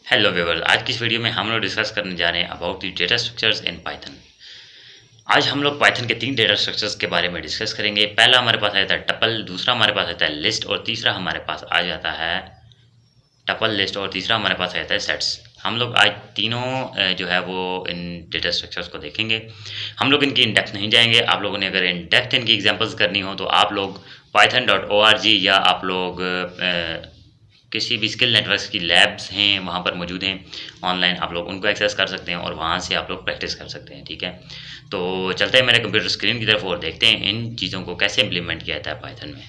Hello viewers, आज की इस वीडियो में हम लोग डिस्कस करने जा रहे हैं about the data structures in Python. आज हम लोग पाइथन के 3 डेटा स्ट्रक्चर्स के बारे में डिस्कस करेंगे। पहला हमारे पास आ जाता है टपल, दूसरा हमारे पास आता है लिस्ट और तीसरा हमारे पास आ जाता है टपल लिस्ट और तीसरा हमारे पास आ जाता है सेट्स। हम लोग आज तीनों जो है वो इन डेटा स्ट्रक्चर्स को देखेंगे। हम लोग इनकी इन डेप्थ नहीं जाएंगे। आप लोगों ने अगर इन डेप्थ इनकी एग्जांपल्स करनी हो तो आप लोग python.org या आप लोग किसी भी स्किल नेटवर्क्स की लैब्स हैं वहाँ पर मौजूद हैं ऑनलाइन, आप लोग उनको एक्सेस कर सकते हैं और वहाँ से आप लोग प्रैक्टिस कर सकते हैं। ठीक है, तो चलते हैं मेरे कंप्यूटर स्क्रीन की तरफ और देखते हैं इन चीज़ों को कैसे इम्प्लीमेंट किया जाता है पाइथन में।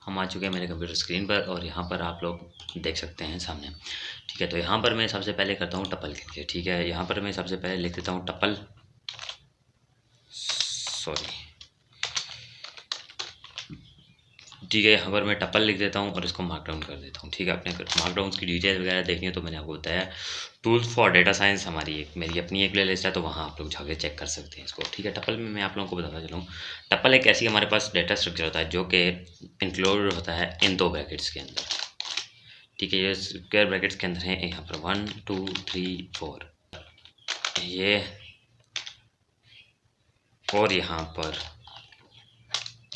हम आ चुके हैं मेरे कंप्यूटर स्क्रीन पर और यहाँ पर आप लोग देख सकते हैं सामने। ठीक है, तो यहाँ पर मैं सबसे पहले करता हूँ टपल के लिए। ठीक है, यहाँ पर मैं सबसे पहले लिख देता हूँ टपल, सॉरी, ठीक है, यहाँ पर मैं टपल लिख देता हूँ और इसको मार्क डाउन कर देता हूँ। ठीक है, अपने मार्क डाउन की डिटेल वगैरह देखनी है तो मैंने आपको बताया टूल्स फॉर डेटा साइंस, हमारी एक मेरी अपनी एक प्लेलिस्ट है, तो वहाँ आप लोग जाके चेक कर सकते हैं इसको। ठीक है, टपल में मैं आप लोगों को बताता चलूँ, टपल एक ऐसी हमारे पास डेटा स्ट्रक्चर होता है जो कि इंक्लूड होता है इन 2 ब्रैकेट्स के अंदर। ठीक है, ये स्क्वायर ब्रैकेट्स के अंदर है यहाँ पर 1 2 3 4 ये, और यहाँ पर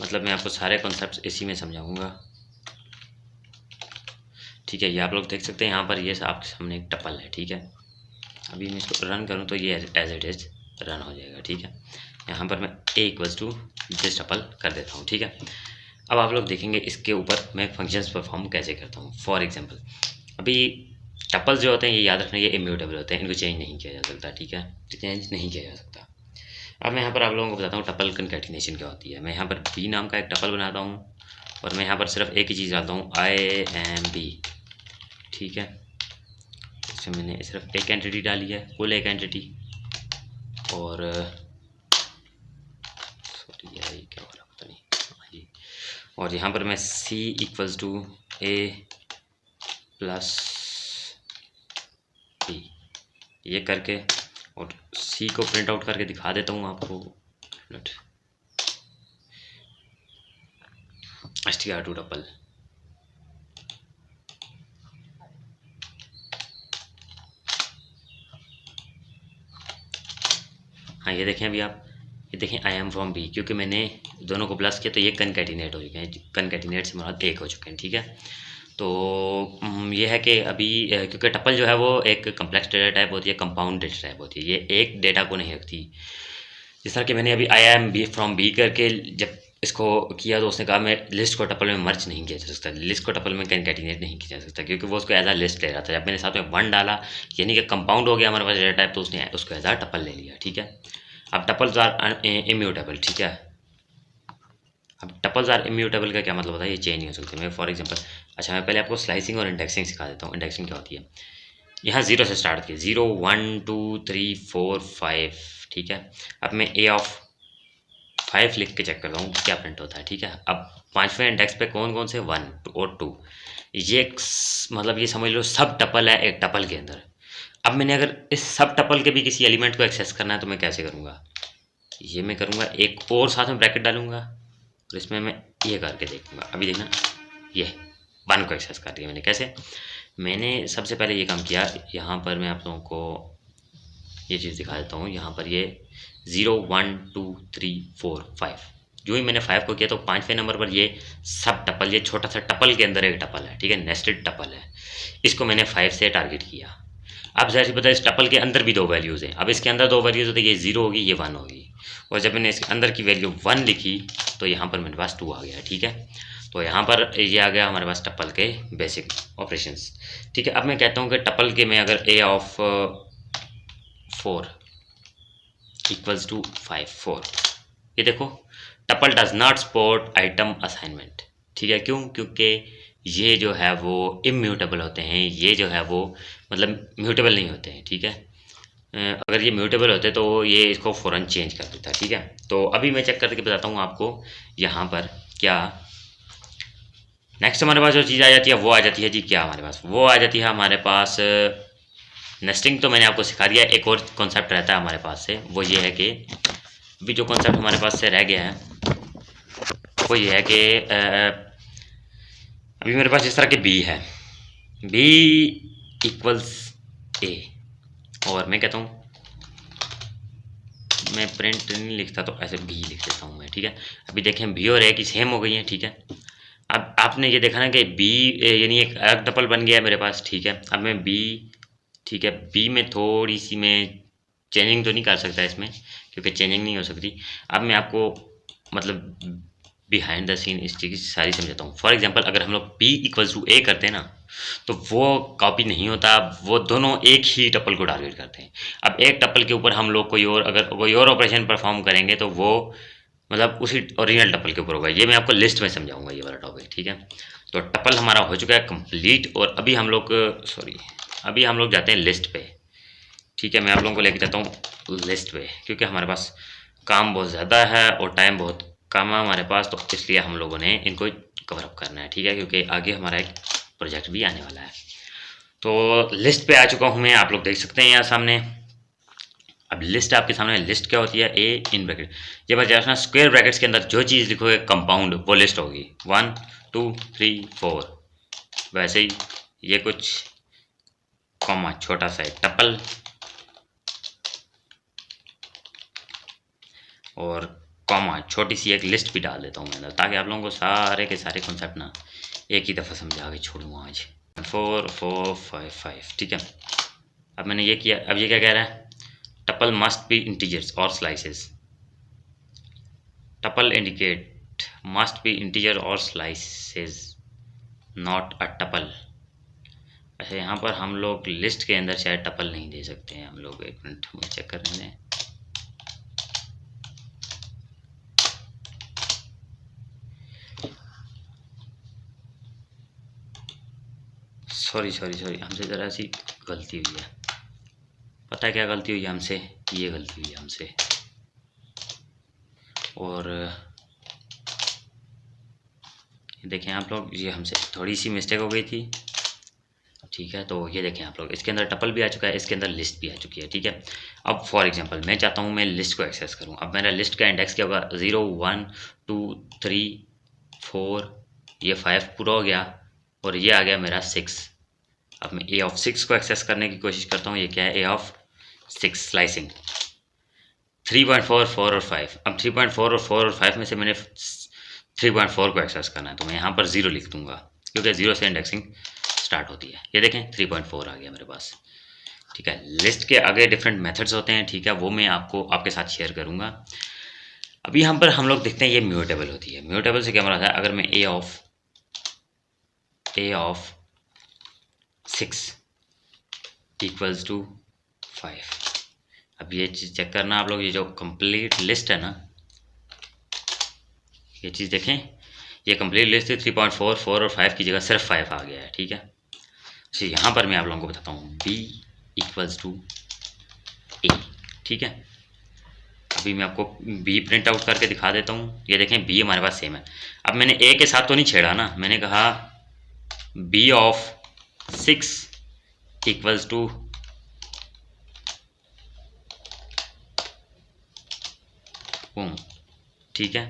मतलब मैं आपको सारे कॉन्सेप्ट्स इसी में समझाऊंगा। ठीक है, ये आप लोग देख सकते हैं यहाँ पर ये आपके सामने एक टपल है। ठीक है, अभी मैं इसको रन करूँ तो ये एज इट इज़ रन हो जाएगा। ठीक है, यहाँ पर मैं a equals to this tuple कर देता हूँ। ठीक है, अब आप लोग देखेंगे इसके ऊपर मैं फंक्शंस परफॉर्म कैसे करता हूँ। फॉर एग्जांपल, अभी टपल्स जो होते हैं ये याद रखना, ये इम्यूटेबल होते हैं, इनको चेंज नहीं किया जा सकता। ठीक है, चेंज नहीं किया जा सकता। अब मैं यहाँ पर आप लोगों को बताता हूँ टपल कंकैटिनेशन क्या होती है। मैं यहाँ पर b नाम का एक टपल बनाता हूँ और मैं यहाँ पर सिर्फ एक ही चीज़ डालता हूँ, IMB। ठीक है, इसमें मैंने सिर्फ एक एंटिटी डाली है, कुल एक एंटिटी, और सॉरी यार ये क्या हो रहा पता नहीं, हाँ जी, और यहाँ पर मैं c equals to a plus b ये करके और c को प्रिंट आउट करके दिखा देता हूँ आपको। str2 टपल, हाँ ये देखें अभी आप, ये देखें आई एम फ्रॉम बी, क्योंकि मैंने दोनों को प्लस किया तो ये कनकैटिनेट हो चुके हैं। कनकैटिनेट से मुराद एक हो चुके हैं। ठीक है, तो ये है कि अभी क्योंकि टपल जो है वो एक कम्प्लेक्स डेटा टाइप होती है, कंपाउंड डेटा टाइप होती है, ये एक डेटा को नहीं रखती। जिस तरह कि मैंने अभी I am B from B करके जब इसको किया तो उसने कहा मैं लिस्ट को टपल में मर्ज नहीं किया जा सकता, लिस्ट को टपल में कनकैटिनेट नहीं किया जा सकता, क्योंकि वो उसको एज अ लिस्ट ले रहा था। जब मैंने साथ में 1 डाला यानी कि कंपाउंड हो गया हमारे पास डेटा टाइप, तो उसने उसको एज अ टपल ले लिया। ठीक है, अब टपल्स आर इम्यूटेबल। ठीक है, अब टपल्स आर इम्यूटेबल का क्या मतलब होता है, ये चेंज नहीं हो सकते। मैं फॉर एग्जांपल, अच्छा मैं पहले आपको स्लाइसिंग और इंडेक्सिंग सिखा देता हूँ। इंडेक्सिंग क्या होती है, यहाँ 0 से स्टार्ट किया, 0 1 2 3 4 5। ठीक है, अब मैं a ऑफ 5 लिख के चेक करता हूँ क्या प्रिंट होता है। ठीक है, अब 5वें इंडेक्स पे कौन कौन से 1 और 2, ये मतलब ये समझ लो सब टपल है एक टपल के अंदर। अब मैंने अगर इस सब टपल के भी किसी एलिमेंट को एक्सेस करना है तो मैं कैसे करूँगा, ये मैं करूँगा एक और साथ में ब्रैकेट डालूंगा और इसमें मैं ये करके देखूँगा। अभी देखना, ये 1 को एक्सेस कर दिया मैंने। कैसे, मैंने सबसे पहले ये काम किया, यहाँ पर मैं आप लोगों को ये चीज़ दिखा देता हूँ। यहाँ पर ये 0 1 2 3 4 5, जो ही मैंने 5 को किया तो 5वें नंबर पर ये सब टपल, ये छोटा सा टपल के अंदर एक टपल है। ठीक है, नेस्टेड टपल है, इसको मैंने 5 से टारगेट किया। अब जैसे पता है इस टपल के अंदर भी 2 वैल्यूज़ हैं। अब इसके अंदर 2 वैल्यूज़ होती है, ये 0 होगी ये 1 होगी, और जब मैंने इसके अंदर की वैल्यू 1 लिखी तो यहाँ पर मेरे पास 2 आ गया। ठीक है, तो यहाँ पर ये आ गया हमारे पास टपल के बेसिक ऑपरेशंस। ठीक है, अब मैं कहता हूँ कि टपल के में अगर a ऑफ 4 इक्वल्स टू 5 4, ये देखो tuple does not support item assignment. ठीक है, क्यों, क्योंकि ये जो है वो इम्यूटेबल होते हैं, ये जो है वो मतलब म्यूटेबल नहीं होते हैं। ठीक है, अगर ये म्यूटेबल होते तो ये इसको फ़ौरन चेंज कर देता। ठीक है, तो अभी मैं चेक करके बताता हूँ आपको यहाँ पर क्या नेक्स्ट हमारे पास जो चीज़ आ जाती है वो आ जाती है जी, क्या हमारे पास वो आ जाती है हमारे पास नेस्टिंग। तो मैंने आपको सिखा दिया, एक और कॉन्सेप्ट रहता है हमारे पास से, वो ये है कि अभी जो कॉन्सेप्ट हमारे पास से रह गया है वो ये है कि अभी मेरे पास इस तरह के बी है, बी इक्वल्स ए, और मैं कहता हूँ, मैं प्रिंट नहीं लिखता तो ऐसे बी लिख देता हूँ मैं, ठीक है। अभी देखें बी और ए की सेम हो गई है, ठीक है। अब आपने ये देखा ना कि बी यानी एक अलग टपल बन गया है मेरे पास, ठीक है। अब मैं बी, ठीक है, बी में थोड़ी सी मैं चेंजिंग तो नहीं कर सकता इसमें, क्योंकि चेंजिंग नहीं हो सकती। अब मैं आपको मतलब बिहाइंड द सीन इस चीज़ की सारी समझाता हूँ। फॉर एग्जांपल अगर हम लोग p इक्वल्स टू ए करते हैं ना, तो वो कॉपी नहीं होता, वो दोनों एक ही टपल को टारगेट करते हैं। अब एक टपल के ऊपर हम लोग कोई और अगर कोई और ऑपरेशन परफॉर्म करेंगे तो वो मतलब उसी ओरिजिनल टपल के ऊपर होगा। ये मैं आपको लिस्ट में समझाऊंगा ये वाला टॉपिक, ठीक है। तो टपल हमारा हो चुका है कंप्लीट, और अभी हम लोग अभी हम लोग जाते हैं लिस्ट पे, ठीक है। मैं आप लोगों को लेके जाता हूँ लिस्ट पे, क्योंकि हमारे पास काम बहुत ज़्यादा है और टाइम बहुत कम है हमारे पास, तो इसलिए हम लोगों ने इनको कवर अप करना है, ठीक है, क्योंकि आगे हमारा एक प्रोजेक्ट भी आने वाला है। तो लिस्ट पे आ चुका हूँ मैं, आप लोग देख सकते हैं यहाँ सामने। अब लिस्ट आपके सामने, लिस्ट क्या होती है, ए इन ब्रैकेट, ये बात याद रखना, स्क्वायर ब्रैकेट्स के अंदर जो चीज़ लिखोगे कंपाउंड वो लिस्ट होगी, 1 2 3 4। वैसे ही ये कुछ कॉमा छोटा सा एक टपल, और कॉमा छोटी सी एक लिस्ट भी डाल देता हूँ मैं, ताकि आप लोगों को सारे के सारे कॉन्सेप्ट ना एक ही दफ़ा समझा के छोड़ूँ आज। 4 4 5 5, ठीक है। अब मैंने ये किया, अब ये क्या कह रहा है, टपल मस्ट बी इंटीजर्स और slices. Tuple indicate must be integer और स्लाइसेस, नॉट अ टपल। अच्छा, यहाँ पर हम लोग लिस्ट के अंदर शायद टपल नहीं दे सकते हैं हम लोग, एक मिनट में चेक कर रहे हैं। सॉरी सॉरी सॉरी, हमसे ज़रा सी गलती हुई है। पता है क्या गलती हुई है हमसे, ये गलती हुई है हमसे, और देखें आप लोग, ये हमसे थोड़ी सी मिस्टेक हो गई थी, ठीक है। तो ये देखें आप लोग, इसके अंदर टपल भी आ चुका है, इसके अंदर लिस्ट भी आ चुकी है, ठीक है। अब फॉर एग्जांपल मैं चाहता हूँ मैं लिस्ट को एक्सेस करूँ। अब मेरा लिस्ट का इंडेक्स क्या होगा, 0 1 2 3 4, ये 5 पूरा हो गया, और ये आ गया मेरा 6। अब मैं ए ऑफ 6 को एक्सेस करने की कोशिश करता हूँ। ये क्या है, ए ऑफ 6 स्लाइसिंग, 3.4 4 और 5। अब 3.4 और 4 और 5 में से मैंने 3.4 को एक्सेस करना है, तो मैं यहाँ पर 0 लिख दूंगा, क्योंकि 0 से इंडेक्सिंग स्टार्ट होती है। ये देखें 3.4 आ गया मेरे पास, ठीक है। लिस्ट के आगे डिफरेंट मेथड्स होते हैं, ठीक है, वो मैं आपको आपके साथ शेयर करूँगा। अभी यहाँ पर हम लोग देखते हैं ये म्यूटेबल होती है। म्यूटेबल से क्या मतलब है, अगर मैं ए ऑफ 6 इक्वल्स टू 5, अब ये चीज़ चेक करना आप लोग, ये जो कंप्लीट लिस्ट है ना, ये चीज़ देखें, ये कंप्लीट लिस्ट थी, 3.4 4 और 5 की जगह सिर्फ 5 आ गया है, ठीक है। तो यहाँ पर मैं आप लोगों को बताता हूँ b इक्वल्स टू ए, ठीक है। अभी मैं आपको b प्रिंट आउट करके दिखा देता हूँ। ये देखें b हमारे पास सेम है। अब मैंने a के साथ तो नहीं छेड़ा ना, मैंने कहा b ऑफ 6 इक्वल्स टू ठीक है।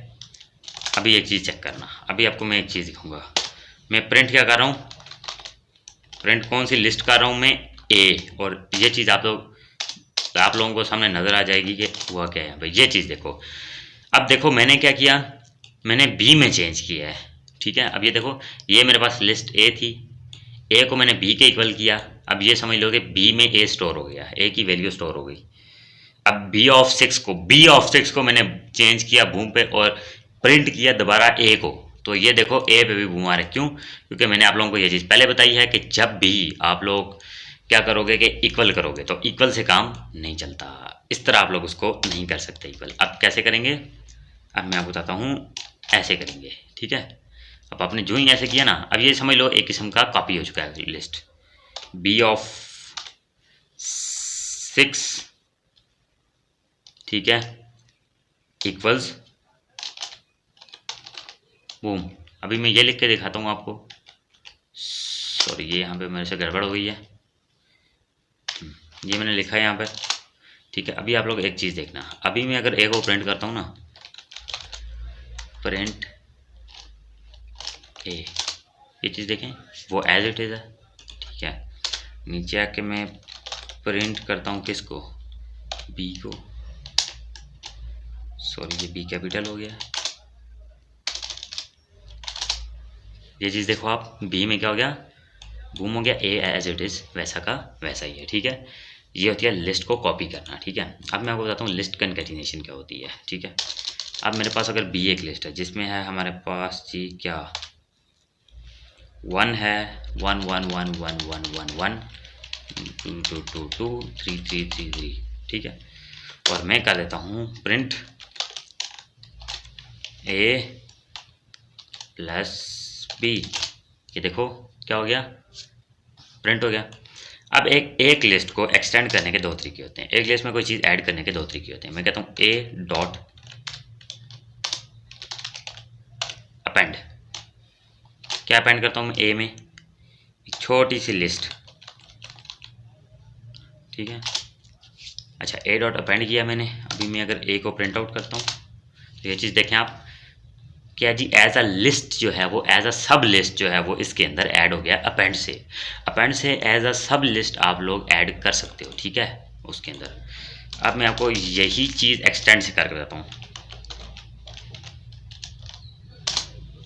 अभी एक चीज़ चेक करना, अभी आपको मैं एक चीज़ दिखाऊंगा। मैं प्रिंट क्या कर रहा हूँ, प्रिंट कौन सी लिस्ट कर रहा हूँ मैं, ए, और ये चीज़ आप लोगों को सामने नज़र आ जाएगी कि हुआ क्या है भाई। ये चीज़ देखो, अब देखो मैंने क्या किया, मैंने बी में चेंज किया है, ठीक है। अब ये देखो, ये मेरे पास लिस्ट ए थी, ए को मैंने बी के इक्वल किया। अब ये समझ लो कि बी में ए स्टोर हो गया, ए की वैल्यू स्टोर हो गई। अब बी ऑफ सिक्स को मैंने चेंज किया बूम पे, और प्रिंट किया दोबारा ए को। तो ये देखो ए पे भी बूम आ रहा है, क्यों, क्योंकि मैंने आप लोगों को ये चीज़ पहले बताई है कि जब भी आप लोग क्या करोगे कि इक्वल करोगे, तो इक्वल से काम नहीं चलता, इस तरह आप लोग उसको नहीं कर सकते इक्वल। अब कैसे करेंगे, अब मैं आपको बताता हूँ, ऐसे करेंगे, ठीक है। अब आपने जो ही ऐसे किया ना, अब ये समझ लो एक किस्म का कॉपी हो चुका है लिस्ट, बी ऑफ 6, ठीक है, इक्वल्स बूम। अभी मैं ये लिख के दिखाता हूँ आपको, सॉरी ये यहाँ पे मेरे से गड़बड़ हो गई है, ये मैंने लिखा है यहाँ पर, ठीक है। अभी आप लोग एक चीज़ देखना, अभी मैं अगर ए को प्रिंट करता हूँ ना, प्रिंट ए, ये चीज़ देखें वो एज इट इज़ है, ठीक है। नीचे आके मैं प्रिंट करता हूँ किसको, बी को, सॉरी ये बी कैपिटल हो गया। ये चीज़ देखो आप, बी में क्या हो गया, बूम हो गया, ए एज इट इज़ वैसा का वैसा ही है, ठीक है। ये होती है लिस्ट को कॉपी करना, ठीक है। अब मैं आपको बताता हूँ लिस्ट कंकैटिनेशन क्या होती है, ठीक है। अब मेरे पास अगर बी एक लिस्ट है जिसमें है हमारे पास जी क्या, 1 है, 1 1 1 1 1 1 1 2 2 2 2 3 3 3 3, ठीक है। और मैं कर देता हूँ प्रिंट ए प्लस बी, ये देखो क्या हो गया, प्रिंट हो गया। अब एक लिस्ट को एक्सटेंड करने के दो तरीके होते हैं, एक लिस्ट में कोई चीज़ ऐड करने के दो तरीके होते हैं। मैं कहता हूँ ए डॉट अपेंड, क्या अपेंड करता हूँ मैं ए में, एक छोटी सी लिस्ट, ठीक है। अच्छा ए डॉट अपेंड किया मैंने, अभी मैं अगर ए को प्रिंट आउट करता हूँ तो ये चीज़ देखें आप, क्या जी एज अ लिस्ट जो है वो एज अ सब लिस्ट जो है वो इसके अंदर ऐड हो गया अपेंड से। अपेंड से एज अ सब लिस्ट आप लोग ऐड कर सकते हो, ठीक है, उसके अंदर। अब मैं आपको यही चीज़ एक्सटेंड से करके बताता हूँ।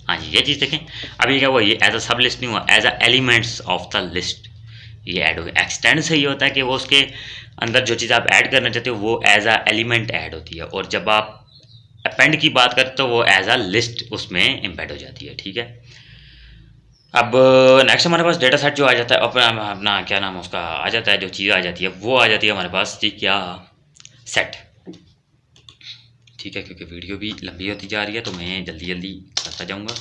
हाँ जी ये चीज़ देखें, अभी क्या हुआ, ये एज अ सब लिस्ट नहीं हुआ, as a elements of the list ये ऐड हो गया। एक्सटेंड से ये होता है कि वो उसके अंदर जो चीज़ आप ऐड करना चाहते हो वो एज अ एलिमेंट ऐड होती है, और जब आप अपेंड की बात करते हो तो वो एज अ लिस्ट उसमें एम्बेड हो जाती है, ठीक है। अब नेक्स्ट हमारे पास डेटा सेट जो आ जाता है, अपना अपना क्या नाम है उसका, आ जाता है जो चीज़ आ जाती है वो आ जाती है हमारे पास जी क्या, सेट, ठीक है। क्योंकि वीडियो भी लंबी होती जा रही है तो मैं जल्दी जल्दी करता जाऊँगा,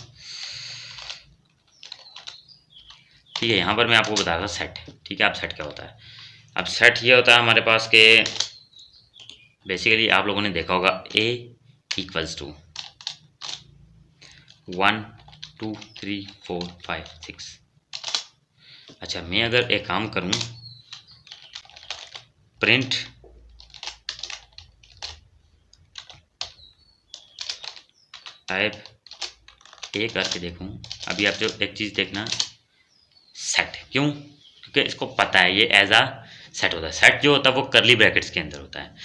ठीक है। यहाँ पर मैं आपको बता रहा था सेट, ठीक है। अब सेट क्या होता है, अब सेट ये होता है हमारे पास के बेसिकली आप लोगों ने देखा होगा ए इक्वल्स टू 1 2 3 4 5 6। अच्छा मैं अगर एक काम करूं, प्रिंट टाइप ए करके देखूं, अभी आप जो एक चीज़ देखना, सेट, क्यों, क्योंकि इसको पता है ये एज आ सेट होता है। सेट जो होता है वो करली ब्रैकेट्स के अंदर होता है।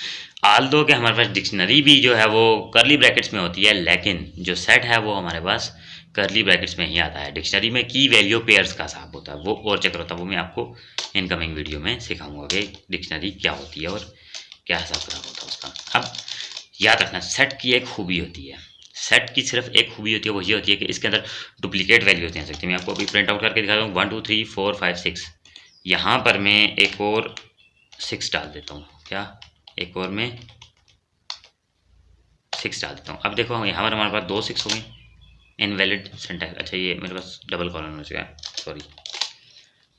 आल दो कि हमारे पास डिक्शनरी भी जो है वो करली ब्रैकेट्स में होती है, लेकिन जो सेट है वो हमारे पास करली ब्रैकेट्स में ही आता है। डिक्शनरी में की वैल्यू पेयर्स का हिसाब होता है, वो और चक्कर होता है, वो मैं आपको इनकमिंग वीडियो में सिखाऊंगा कि डिक्शनरी क्या होती है और क्या हिसाब किताब होता है उसका। अब याद रखना सेट की एक खूबी होती है, सेट की सिर्फ एक खूबी होती है, वो ये होती है कि इसके अंदर डुप्लीकेट वैल्यूज नहीं आ सकती। मैं आपको अभी प्रिंट आउट करके दिखा दूँ 1 2 3 4 5 6, यहाँ पर मैं एक और 6 डाल देता हूँ, क्या एक और मैं 6 डाल देता हूँ। अब देखो यहाँ पर हमारे पास 2 6 हो गई, इनवैलिड सिंटैक्स। अच्छा ये मेरे पास डबल कॉलन हो चुका है, सॉरी।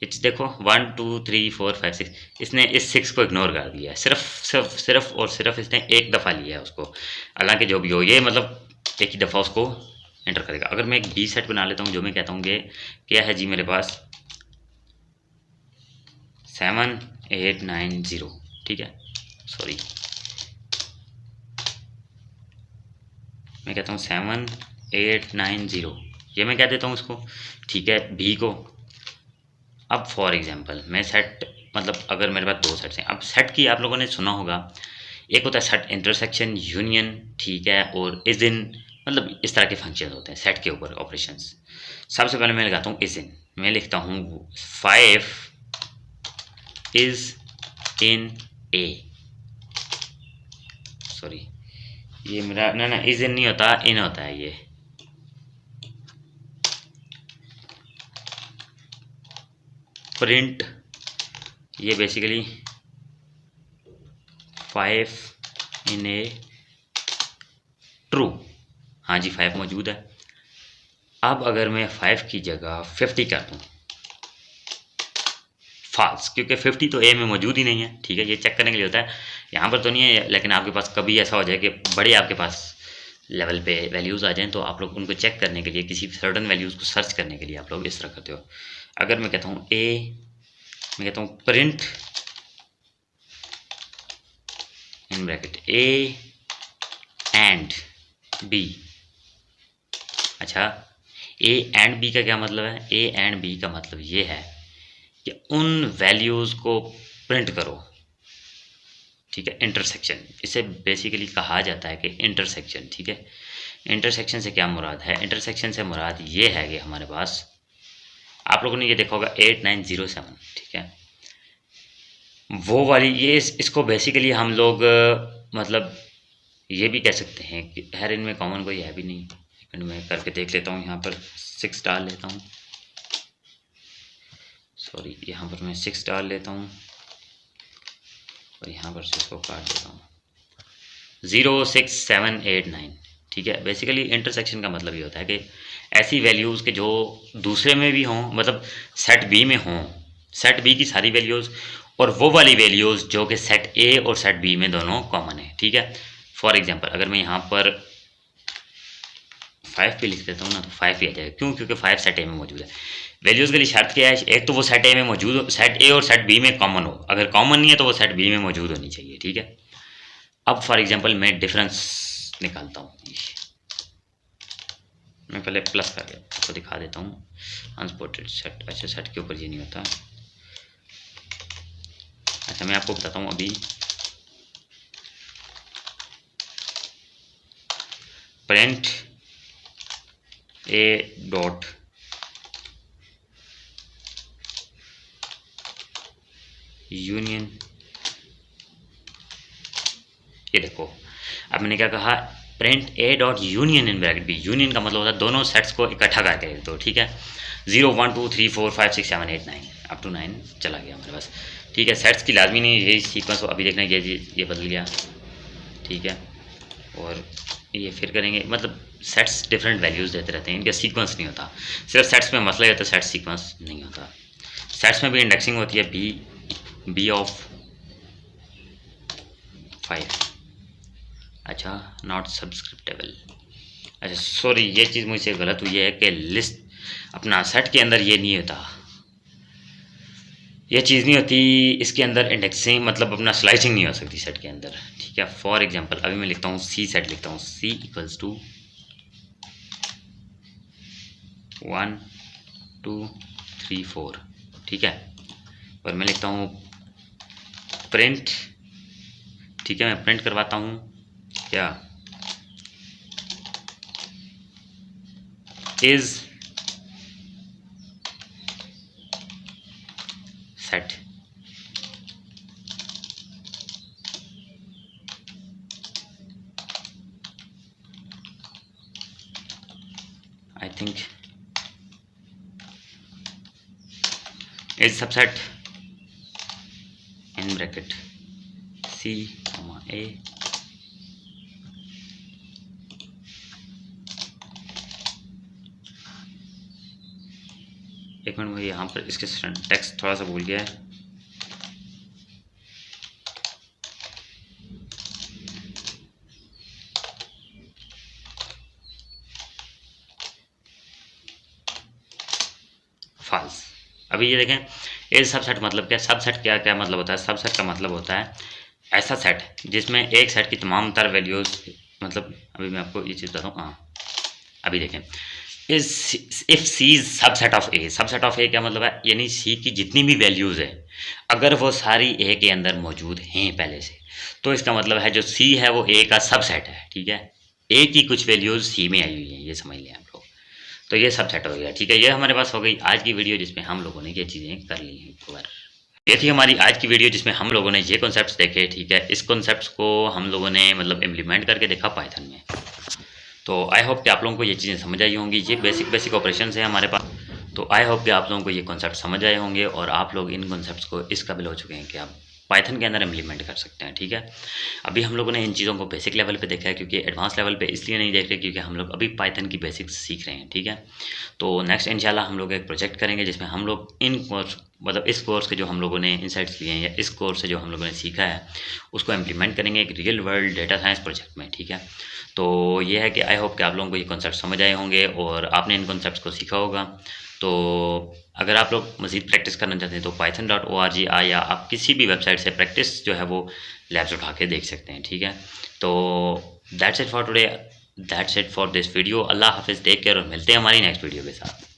ये देखो 1 2 3 4 5 6, इसने इस 6 को इग्नोर कर दिया है, सिर्फ और सिर्फ इसने एक दफ़ा लिया है उसको। हालांकि जो भी हो ये मतलब एक ही दफ़ा उसको एंटर करेगा। अगर मैं एक बी सेट बना लेता हूँ, जो मैं कहता हूँ कि क्या है जी मेरे पास 7 8 9 0, ठीक है, सॉरी मैं कहता हूँ 7 8 9 0, ये मैं कह देता हूँ उसको, ठीक है, बी को। अब फॉर एग्जांपल मैं सेट, मतलब अगर मेरे पास दो सेट्स हैं, अब सेट की आप लोगों ने सुना होगा, एक होता है सेट इंटरसेक्शन यूनियन, ठीक है, और इज इन, मतलब इस तरह के फंक्शन होते हैं सेट के ऊपर ऑपरेशंस। सबसे पहले मैं लगाता हूँ इज इन, मैं लिखता हूँ 5 इज इन ए, सॉरी ये मेरा ना इज इन नहीं होता, इन होता है ये, प्रिंट ये बेसिकली 5 इन ए ट्रू, हाँ जी 5 मौजूद है। अब अगर मैं 5 की जगह 50 कर दूँ, फॉल्स, क्योंकि 50 तो ए में मौजूद ही नहीं है, ठीक है। ये चेक करने के लिए होता है, यहाँ पर तो नहीं है, लेकिन आपके पास कभी ऐसा हो जाए कि बड़े आपके पास लेवल पे वैल्यूज़ आ जाएं तो आप लोग उनको चेक करने के लिए, किसी सर्टन वैल्यूज़ को सर्च करने के लिए आप लोग इस तरह करते हो। अगर मैं कहता हूँ ए, मैं कहता हूँ print in bracket A and B. अच्छा ए एंड बी का क्या मतलब है, ए एंड बी का मतलब ये है कि उन वैल्यूज़ को प्रिंट करो, ठीक है। इंटरसेक्शन, इसे बेसिकली कहा जाता है कि इंटरसेक्शन, ठीक है। इंटरसेक्शन से क्या मुराद है? इंटरसेक्शन से मुराद ये है कि हमारे पास, आप लोगों ने ये देखा होगा 8907, ठीक है, वो वाली ये इसको बेसिकली हम लोग मतलब ये भी कह सकते हैं कि खैर इनमें कॉमन कोई है भी नहीं। एक मिनट में करके देख लेता हूँ, यहाँ पर 6 डाल लेता हूँ, सॉरी यहाँ पर मैं 6 डाल लेता हूँ और यहाँ पर से इसको काट देता हूँ, 06789, ठीक है। बेसिकली इंटरसेक्शन का मतलब ये होता है कि ऐसी वैल्यूज़ के जो दूसरे में भी हों, मतलब सेट बी में हों, सेट बी की सारी वैल्यूज़, और वो वाली वैल्यूज़ जो कि सेट ए और सेट बी में दोनों कॉमन है, ठीक है। फॉर एग्जांपल अगर मैं यहाँ पर 5 पे लिख देता हूँ ना, तो 5 ही आ जाएगा। क्यों? क्योंकि 5 सेट ए में मौजूद है। वैल्यूज़ के लिए शर्त क्या है? एक तो वो सेट ए में मौजूद हो, सेट ए और सेट बी में कॉमन हो, अगर कॉमन नहीं है तो वो सेट बी में मौजूद होनी चाहिए, ठीक है। अब फॉर एग्जांपल मैं डिफरेंस निकालता हूँ, मैं पहले प्लस करके आपको दिखा देता हूँ। अनस्पॉटेड सेट, अच्छा सेट के ऊपर ये नहीं होता। अच्छा मैं आपको बताता हूँ अभी, प्रिंट ए डॉट यूनियन, ये देखो अब मैंने क्या कहा, print A dot union in bracket B. Union का मतलब होता है दोनों सेट्स को इकट्ठा करके लिख दो, ठीक है। 0 1 2 3 4 5 6 7 8 9 अप टू 9 चला गया हमारे पास, ठीक है। सेट्स की लाजमी नहीं यही सीक्वेंस हो, अभी देखना ये बदल गया, ठीक है। और ये फिर करेंगे, मतलब सेट्स डिफरेंट वैल्यूज़ देते रहते हैं, इनका सीक्वेंस नहीं होता। सिर्फ सेट्स में मसला होता है, सेट सीक्वेंस नहीं होता। सेट्स में भी इंडेक्सिंग होती है, बी ऑफ 5, अच्छा नॉट सब्सक्रिप्टेबल। अच्छा सॉरी, ये चीज़ मुझसे गलत हुई है कि लिस्ट अपना सेट के अंदर ये नहीं होता, ये चीज़ नहीं होती इसके अंदर इंडेक्सिंग, मतलब अपना स्लाइसिंग नहीं हो सकती सेट के अंदर, ठीक है। फॉर एग्जांपल अभी मैं लिखता हूँ सी सेट, लिखता हूँ सी इक्वल्स टू 1 2 3 4, ठीक है। और मैं लिखता हूँ प्रिंट, ठीक है, मैं प्रिंट करवाता हूँ क्या, is set, I think is subset in bracket C A, एक मिनट मुझे यहाँ पर इसके टेक्स्ट थोड़ा सा भूल गया है, फॉल्स। अभी ये देखें इस सबसेट मतलब क्या, सबसेट क्या क्या मतलब होता है? सबसेट का मतलब होता है ऐसा सेट जिसमें एक सेट की तमाम तर वैल्यूज़, मतलब अभी मैं आपको ये चीज़ बताता हूँ। हाँ अभी देखें, if C is subset of A, subset of A क्या मतलब है, यानी सी की जितनी भी वैल्यूज़ है अगर वो सारी ए के अंदर मौजूद हैं पहले से, तो इसका मतलब है जो सी है वो ए का सबसेट है, ठीक है। ए की कुछ वैल्यूज़ सी में आई हुई हैं, ये समझ लें आप लोग। तो ये सब सेट हो गया, ठीक है। ये हमारे पास हो गई आज की वीडियो जिसमें हम लोगों ने ये चीज़ें कर ली हैं कवर। ये थी हमारी आज की वीडियो जिसमें हम लोगों ने ये कॉन्सेप्ट्स देखे, ठीक है। इस कॉन्सेप्ट्स को हम लोगों ने मतलब इम्प्लीमेंट करके देखा पाइथन में। तो आई होप कि आप लोगों को ये चीज़ें समझ आई होंगी। ये बेसिक ऑपरेशन है हमारे पास। तो आई होप कि आप लोगों को ये कॉन्सेप्ट समझ आए होंगे और आप लोग इन कॉन्सेप्ट्स को इस काबिल हो चुके हैं कि आप पाइथन के अंदर इम्प्लीमेंट कर सकते हैं, ठीक है। अभी हम लोगों ने इन चीज़ों को बेसिक लेवल पे देखा है, क्योंकि एडवांस लेवल पे इसलिए नहीं देख रहे क्योंकि हम लोग अभी पाइथन की बेसिक्स सीख रहे हैं, ठीक है। तो नेक्स्ट इंशाल्लाह हम लोग एक प्रोजेक्ट करेंगे जिसमें हम लोग इन कोर्स, मतलब इस कोर्स के जो हम लोगों ने इंसाइट्स लिए हैं या इस कोर्स से जो हम लोगों ने सीखा है उसको इम्प्लीमेंट करेंगे एक real world data science project में, ठीक है। तो ये है कि आई होप कि आप लोगों को ये कॉन्सेप्ट समझ आए होंगे और आपने इन कॉन्सेप्ट्स को सीखा होगा। तो अगर आप लोग मज़ीद प्रैक्टिस करना चाहते हैं तो python.org या आप किसी भी वेबसाइट से प्रैक्टिस जो है वो लैब्स उठा के देख सकते हैं, ठीक है। तो that's it for today, that's it for this video. अल्लाह हाफिज़, टेक केयर और मिलते हैं हमारी नेक्स्ट वीडियो के साथ।